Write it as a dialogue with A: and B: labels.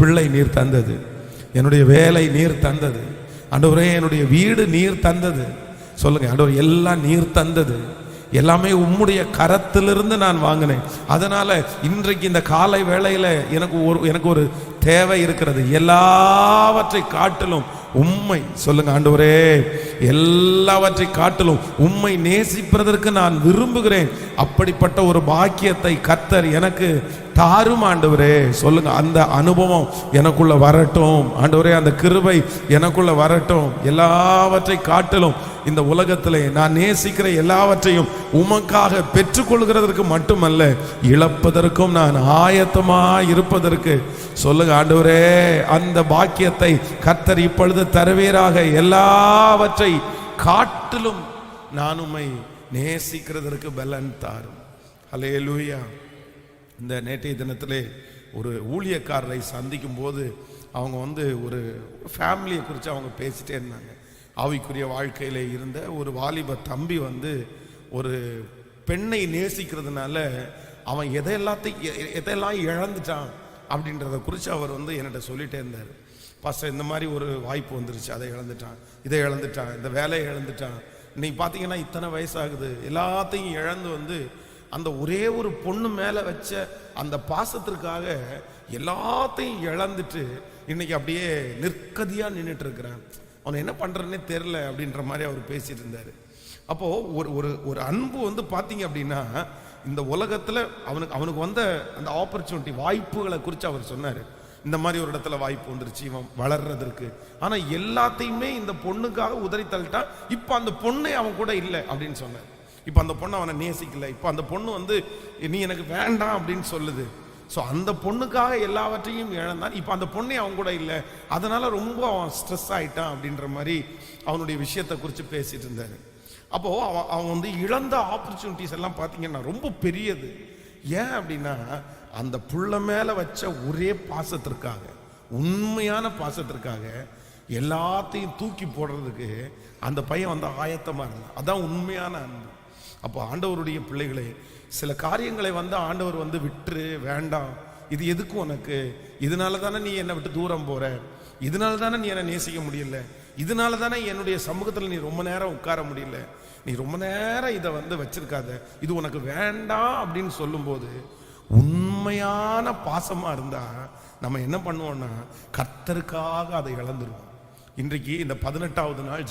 A: பிள்ளை நீர் தந்தது, என்னுடைய வேலை நீர் தந்தது ஆண்டவரே, என்னுடைய வீடு நீர் தந்தது. சொல்லுங்க ஆண்டவர், எல்லாம் நீர் தந்தது, எல்லாமே உம்முடைய கரத்திலிருந்து நான் வாங்கினேன். அதனால இன்றைக்கு இந்த காலை வேளையில எனக்கு ஒரு தேவை இருக்கிறது. எல்லாவற்றை காட்டிலும் உம்மை, சொல்லுங்க ஆண்டவரே, எல்லாவற்றை காட்டிலும் உம்மை நேசிப்பதற்கு நான் விரும்புகிறேன். அப்படிப்பட்ட ஒரு பாக்கியத்தை கர்த்தர் எனக்கு தாரும் ஆண்டவரே. சொல்லுங்க, அந்த அனுபவம் எனக்குள்ள வரட்டும் ஆண்டவரே, அந்த கிருபை எனக்குள்ள வரட்டும். எல்லாவற்றை காட்டிலும் இந்த உலகத்திலே நான் நேசிக்கிற எல்லாவற்றையும் உமக்காக பெற்றுக்கொள்கிறதற்கு மட்டுமல்ல, இழப்பதற்கும் நான் ஆயத்தமா இருப்பதற்கு. சொல்லுங்க ஆண்டவரே, அந்த பாக்கியத்தை கர்த்தர் இப்பொழுது தருவீராக. எல்லாவற்றை காட்டிலும் நான் உம்மை நேசிக்கிறதற்கு பலன் தாரும். ஹல்லேலூயா. இந்த நேற்றைய தினத்திலே ஒரு ஊழியக்காரரை சந்திக்கும் போது அவங்க ஒரு ஃபேமிலியை குறித்து அவங்க பேசிட்டே இருந்தாங்க. ஆவிக்குரிய வாழ்க்கையில் இருந்த ஒரு வாலிப தம்பி ஒரு பெண்ணை நேசிக்கிறதுனால அவன் எதையெல்லாம் இழந்துட்டான் அப்படின்றத குறித்து அவர் என்கிட்ட சொல்லிட்டே இருந்தார். பாஸ்டர், இந்த மாதிரி ஒரு வாய்ப்பு வந்துருச்சு, அதை இழந்துட்டான், இதை இழந்துட்டான், இந்த வேலையை இழந்துட்டான். இன்னைக்கு பார்த்தீங்கன்னா இத்தனை வயசாகுது, எல்லாத்தையும் இழந்து அந்த ஒரே ஒரு பொண்ணு மேலே வச்ச அந்த பாசத்திற்காக எல்லாத்தையும் இழந்துட்டு இன்னைக்கு அப்படியே நிற்கதியாக நின்றுட்டு இருக்கிறான். அவனை என்ன பண்ணுறன்னே தெரில அப்படின்ற மாதிரி அவர் பேசிட்டு இருந்தார். அப்போது ஒரு அன்பு பார்த்தீங்க அப்படின்னா, இந்த உலகத்தில் அவனுக்கு வந்த அந்த ஆப்பர்ச்சுனிட்டி, வாய்ப்புகளை குறித்து அவர் சொன்னார். இந்த மாதிரி ஒரு இடத்துல வாய்ப்பு வந்துருச்சு இவன் வளர்றதற்கு. ஆனால் எல்லாத்தையுமே இந்த பொண்ணுக்காக உதறி தள்ளிட்டான். இப்போ அந்த பொண்ணே அவன் கூட இல்லை அப்படின்னு சொன்னார். இப்போ அந்த பொண்ணு அவனை நேசிக்கல, இப்போ அந்த பொண்ணு நீ எனக்கு வேண்டாம் அப்படின்னு சொல்லுது. ஸோ அந்த பொண்ணுக்காக எல்லாவற்றையும் இழந்தான். இப்போ அந்த பொண்ணே அவன் கூட இல்லை, அதனால ரொம்ப அவன் ஸ்ட்ரெஸ் ஆகிட்டான் அப்படின்ற மாதிரி அவனுடைய விஷயத்தை குறித்து பேசிட்டு இருந்தார். அப்போது அவன் இழந்த ஆப்பர்ச்சுனிட்டிஸ் எல்லாம் பார்த்தீங்கன்னா ரொம்ப பெரியது. ஏன் அப்படின்னா, அந்த புள்ள மேலே வச்ச ஒரே பாசத்திற்காக, உண்மையான பாசத்திற்காக எல்லாத்தையும் தூக்கி போடுறதுக்கு அந்த பையன் ஆயத்தமாக இருந்தான். அதான் உண்மையான அன்பு. அப்போ ஆண்டவருடைய பிள்ளைகளே, சில காரியங்களை ஆண்டவர் விட்டுரு, வேண்டாம், இது எதுக்கு உனக்கு, இதனால தானே நீ என்னை விட்டு தூரம் போற, இதனால தானே நீ என்னை நேசிக்க முடியல, இதனால தானே என்னுடைய சமூகத்தில் நீ ரொம்ப நேரம் உட்கார முடியல, நீ ரொம்ப நேரம் இதை வச்சிருக்காத, இது உனக்கு வேண்டாம் அப்படின்னு சொல்லும்போது உண்மையான பாசமா இருந்தா நம்ம என்ன பண்ணுவோம்னா, கர்த்தருக்காக அதை இழந்துருவோம். இன்றைக்கு இந்த 18வது நாள்